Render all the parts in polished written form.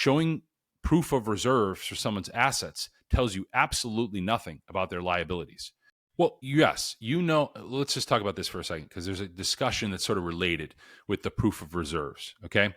Showing proof of reserves for someone's assets tells you absolutely nothing about their liabilities. Well, yes, let's just talk about this for a second because there's a discussion that's sort of related with the proof of reserves. Okay.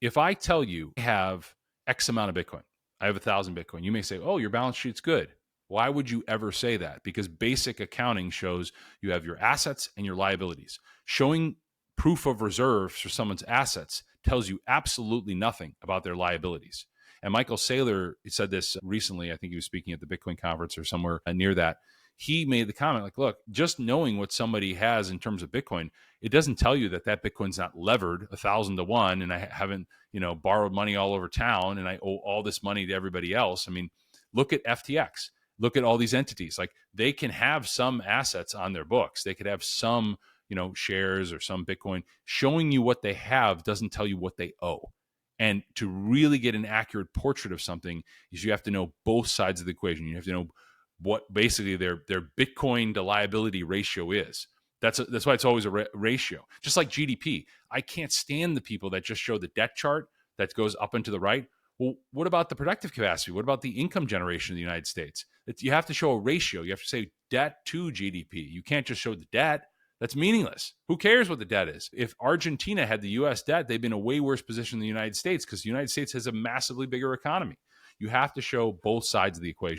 If I tell you I have X amount of Bitcoin, I have 1,000 Bitcoin, you may say, oh, your balance sheet's good. Why would you ever say that? Because basic accounting shows you have your assets and your liabilities. Showing proof of reserves for someone's assets tells you absolutely nothing about their liabilities. And Michael Saylor said this recently. I think he was speaking at the Bitcoin conference or somewhere near that. He made the comment like, look, just knowing what somebody has in terms of Bitcoin, it doesn't tell you that that Bitcoin's not levered 1,000 to 1 and I haven't, borrowed money all over town and I owe all this money to everybody else. I mean, look at FTX. Look at all these entities. Like they can have some assets on their books. They could have some, shares or some Bitcoin. Showing you what they have doesn't tell you what they owe. And to really get an accurate portrait of something is you have to know both sides of the equation. You have to know what basically their Bitcoin to liability ratio is. That's why it's always a ratio. Just like GDP, I can't stand the people that just show the debt chart that goes up and to the right. Well, what about the productive capacity? What about the income generation of the United States? You have to show a ratio. You have to say debt to GDP. You can't just show the debt. That's meaningless. Who cares what the debt is? If Argentina had the U.S. debt, they'd be in a way worse position than the United States because the United States has a massively bigger economy. You have to show both sides of the equation.